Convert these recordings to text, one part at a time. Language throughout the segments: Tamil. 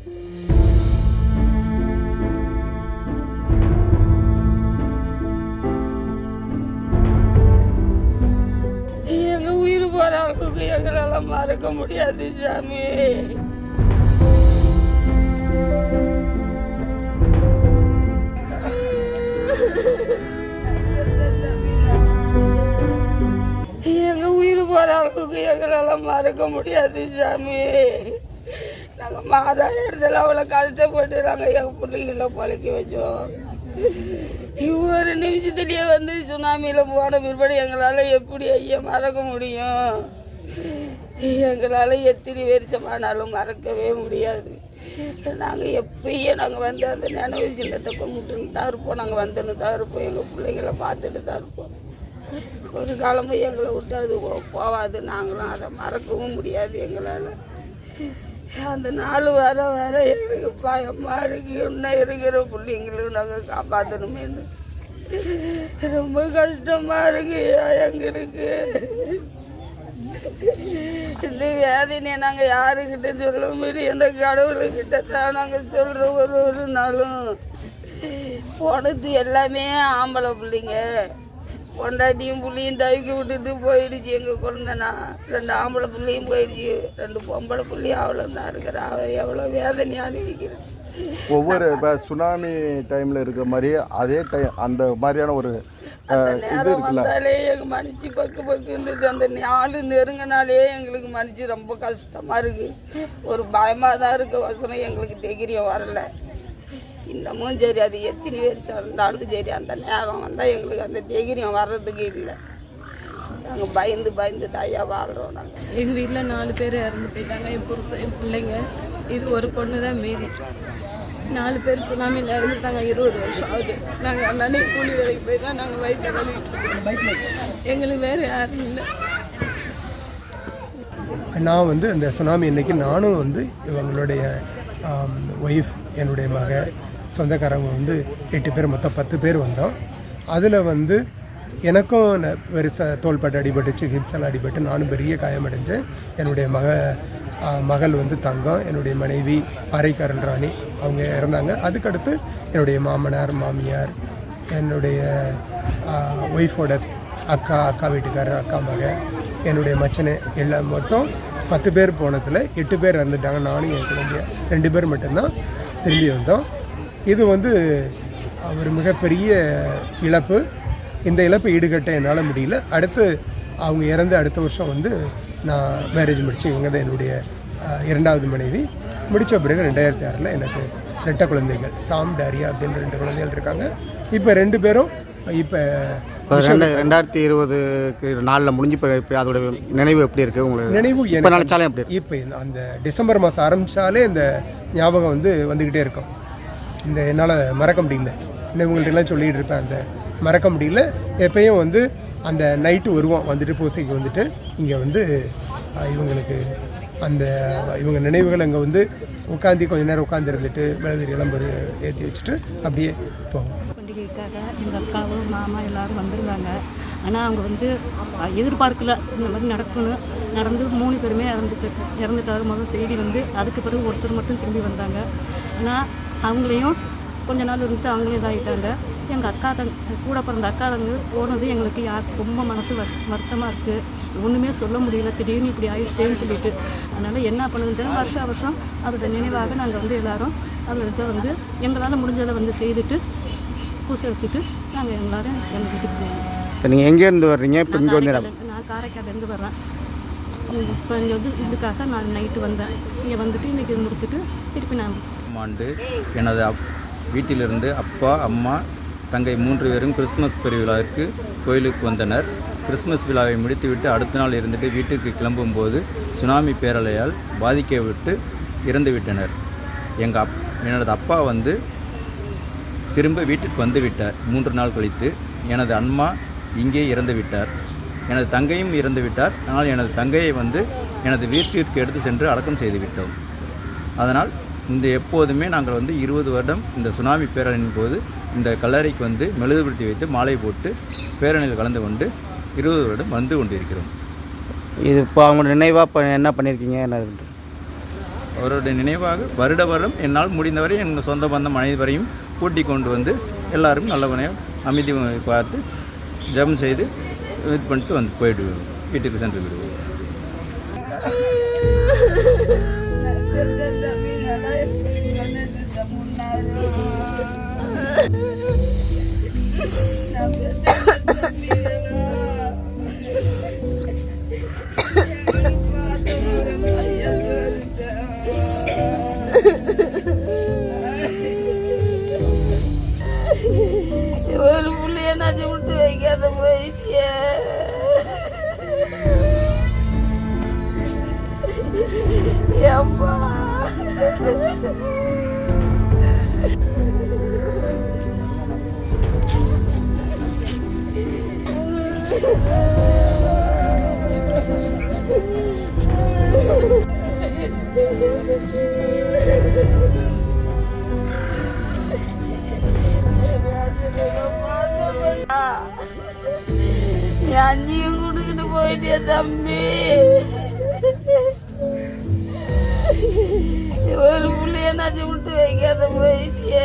எங்க உயிர் போற அளவுக்கு எங்களால மறக்க முடியாது சாமி. எங்க உயிர் போற அளவுக்கு எங்களால மறக்க முடியாது சாமி. நாங்க மாதா இடத்துல அவ்வளோ கஷ்டப்பட்டு நாங்கள் எங்கள் பிள்ளைங்கள பழக்க வச்சோம். ஒரு நிமிஷத்துலேயே வந்து சுனாமியில் போன பிற்பாடு எங்களால் எப்படி ஐயா மறக்க முடியும்? எங்களால் எத்தனை வருஷமானாலும் மறக்கவே முடியாது. நாங்கள் எப்பயும் நாங்கள் வந்து அந்த நினைவு சின்னத்தை கும்பிட்டுன்னு தான் இருப்போம். நாங்கள் வந்துன்னு தான் இருப்போம். எங்கள் பிள்ளைங்களை பார்த்துட்டு தான் இருப்போம். ஒரு காலமும் எங்களை விட்டு அது போகாது. நாங்களும் அதை மறக்கவும் முடியாது எங்களால். அந்த நாள் வர வர எங்களுக்கு பயமாக இருக்கு. இன்னும் இருக்கிற பிள்ளைங்களும் நாங்கள் காப்பாற்றணுமேன்னு ரொம்ப கஷ்டமாக இருக்கு எங்களுக்கு. இந்த வேதனையை நாங்கள் யாருக்கிட்ட சொல்ல முடியும்? அந்த கடவுள்கிட்ட தான் நாங்கள் சொல்கிறோம். ஒரு நாளும் போனது எல்லாமே ஆம்பளை பிள்ளைங்க. பொண்டாட்டியும் பிள்ளையும் தவிக்க விட்டுட்டு போயிடுச்சு. எங்கள் குழந்தைனா 2 ஆம்பளை பிள்ளையும் போயிடுச்சு. 2 பொம்பளை பிள்ளையும் அவ்வளோ தான் இருக்கிறா. அவள் எவ்வளோ வேதனையாக இருக்கிறேன். ஒவ்வொரு இப்போ சுனாமி டைமில் இருக்கிற மாதிரி அதே டைம் அந்த மாதிரியான ஒரு நேரம் வந்தாலே எங்கள் மனுச்சு பக்குன்றது. அந்த நாள் நெருங்கினாலே எங்களுக்கு மனுச்சு ரொம்ப கஷ்டமாக இருக்குது. ஒரு பயமாக தான் இருக்க வசனம் எங்களுக்கு தைரியம் வரலை. இன்னமும் சரி, அது எத்தனை வருஷம் இருந்தாலும் சரி, அந்த நேரம் வந்தால் எங்களுக்கு அந்த தைரியம் வர்றதுக்கு இல்லை. நாங்கள் பயந்து பயந்து தாயா வாழ்கிறோம். நாங்கள் எங்கள் வீட்டில் 4 பேர் இறந்து போயிட்டாங்க. என் புருஷன், என் பிள்ளைங்க, இது ஒரு பொண்ணு தான் மீதி. 4 பேர் சுனாமியில் இறந்துட்டாங்க. 20 வருஷம் ஆகுது. நாங்கள் அண்ணனே கூலி வேலைக்கு போய் தான் நாங்கள் வயிற்று கழுவிட்டு. எங்களுக்கு வேறு யாரும் இல்லை. நான் வந்து அந்த சுனாமி அன்னைக்கு நானும் வந்து இவங்களுடைய ஒய்ஃப், என்னுடைய மக, சொந்தக்காரங்க வந்து 8 பேர், மொத்தம் 10 பேர் வந்தோம். அதில் வந்து எனக்கும் பெருசாக தோள்பட்டு அடிபட்டுச்சு, ஹிப்ஸெல்லாம் அடிபட்டு நானும் பெரிய காயமடைஞ்சேன். என்னுடைய மகள் வந்து தங்கம், என்னுடைய மனைவி பாறைக்காரன் ராணி, அவங்க இறந்தாங்க. அதுக்கடுத்து என்னுடைய மாமனார், மாமியார், என்னுடைய ஒய்ஃபோட அக்கா வீட்டுக்காரர், அக்கா மக, என்னுடைய மச்சனை, எல்லாம் மொத்தம் 10 பேர் போனதில் 8 பேர் இறந்துட்டாங்க. நானும் என் குழந்தைய 2 பேர் மட்டும்தான் திரும்பி வந்தோம். இது வந்து ஒரு மிகப்பெரிய இழப்பு. இந்த இழப்பை ஈடுகட்ட என்னால் முடியல. அடுத்து அவங்க இறந்து அடுத்த வருஷம் வந்து நான் மேரேஜ் முடித்து, இவங்க தான் என்னுடைய 2வது மனைவி. முடித்த பிறகு 2006 எனக்கு 2 குழந்தைகள், சாம், டாரியா அப்படின்னு 2 குழந்தைகள் இருக்காங்க. இப்போ 2 பேரும் இப்போ 2020 முடிஞ்சு இப்போ அதோட நினைவு எப்படி இருக்குது உங்களுக்கு? நினைவு இப்போ நினச்சாலே எப்படி? இப்போ அந்த டிசம்பர் மாதம் ஆரம்பித்தாலே இந்த ஞாபகம் வந்துக்கிட்டே இருக்கும். இந்த என்னால் மறக்க முடியல. இவங்கள்ட்டெல்லாம் சொல்லிகிட்டு இருப்பேன், அந்த மறக்க முடியல. எப்பயும் வந்து அந்த நைட்டு வருவோம், வந்துட்டு பூசைக்கு வந்துட்டு இங்கே வந்து இவங்களுக்கு அந்த இவங்க நினைவுகள் அங்கே வந்து உட்காந்து கொஞ்சம் நேரம் உட்காந்துருந்துட்டு மெழுதிரி இளம்பரு ஏற்றி வச்சுட்டு அப்படியே போவோம். பண்டிகைக்காக எங்கள் அக்காவும் மாமா எல்லோரும் வந்திருந்தாங்க. ஆனால் அவங்க வந்து எதிர்பார்க்கல இந்த மாதிரி நடந்து 3 பேருமே இறந்துட்டாரு. முதல் செய்தி வந்து அதுக்கு பிறகு ஒருத்தர் மட்டும் திரும்பி வந்தாங்க. ஆனால் அவங்களையும் கொஞ்ச நாள் இருந்துட்டு அவங்களே இதாகிட்டாங்க. எங்கள் அக்கா கூட பிறந்த அக்கா போனது எங்களுக்கு ரொம்ப மனசு வருத்தமாக இருக்குது. ஒன்றுமே சொல்ல முடியல, திடீர்னு இப்படி ஆயிடுச்சேன்னு சொல்லிட்டு. அதனால் என்ன பண்ணுதுன்னு வருஷம் அதோட நினைவாக நாங்கள் வந்து எல்லோரும் அவர்கிட்ட வந்து எங்களால் முடிஞ்சதை வந்து செய்துட்டு பூசை வச்சுட்டு நாங்கள் எல்லோரும் எங்கள் வீட்டுக்கு போவோம். இப்போ நீங்கள் எங்கேருந்து வர்றீங்க? இப்போ இங்கே வந்து நான் காரைக்காலேருந்து வர்றேன். இப்போ இங்கே வந்து இதுக்காக நான் நைட்டு வந்தேன். இங்கே வந்துட்டு இன்றைக்கி முடிச்சுட்டு திருப்பி நான் ஆண்டு எனது வீட்டிலிருந்து அப்பா, அம்மா, தங்கை 3 பேரும் கிறிஸ்துமஸ் பெருவிழாவிற்கு கோயிலுக்கு வந்தனர். கிறிஸ்துமஸ் விழாவை முடித்துவிட்டு அடுத்த நாள் இருந்துட்டு வீட்டுக்கு கிளம்பும்போது சுனாமி பேரலையால் பாதிக்கப்பட்டு இறந்து விட்டனர். எனது அப்பா வந்து திரும்ப வீட்டுக்கு வந்து விட்டார். 3 நாள் கழித்து எனது அம்மா இங்கே இறந்து விட்டார். எனது தங்கையும் இறந்து விட்டார். ஆனால் எனது தங்கையை வந்து எனது வீட்டிற்கு எடுத்து சென்று அடக்கம் செய்து விட்டோம். அதனால் எப்போதுமே நாங்கள் வந்து 20 வருடம் இந்த சுனாமி பேரணியின் போது இந்த கல்லறைக்கு வந்து மெழுகுபடுத்தி வைத்து மாலை போட்டு பேரணியில் கலந்து கொண்டு 20 வருடம் வந்து கொண்டிருக்கிறோம். இது இப்போ அவங்களோட நினைவாக என்ன பண்ணியிருக்கீங்க? என்ன அவருடைய நினைவாக வருட வருடம் என்னால் முடிந்தவரை என் சொந்த பந்தம் அனைவரையும் கூட்டிக் கொண்டு வந்து எல்லாரும் நல்லவனையும் அமைதி பார்த்து ஜெபம் செய்து இது பண்ணிட்டு வந்து போயிடுவோம், வீட்டுக்கு சென்று விடுவோம். ஒரு புள்ளைய நச்சு விட்டு வைக்காத போயிட்டிய. அப்பா அஞ்சியும் கொடுக்கிட்டு போயிட்டிய தம்பி. ஒரு புள்ளைய நச்சு விட்டு வைக்காத போயிட்டிய.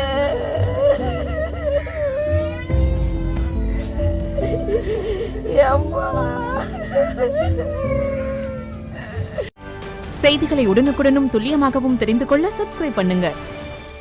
செய்திகளை உடனுக்குடனும் துல்லியமாகவும் தெரிந்து கொள்ள சப்ஸ்கிரைப் பண்ணுங்க.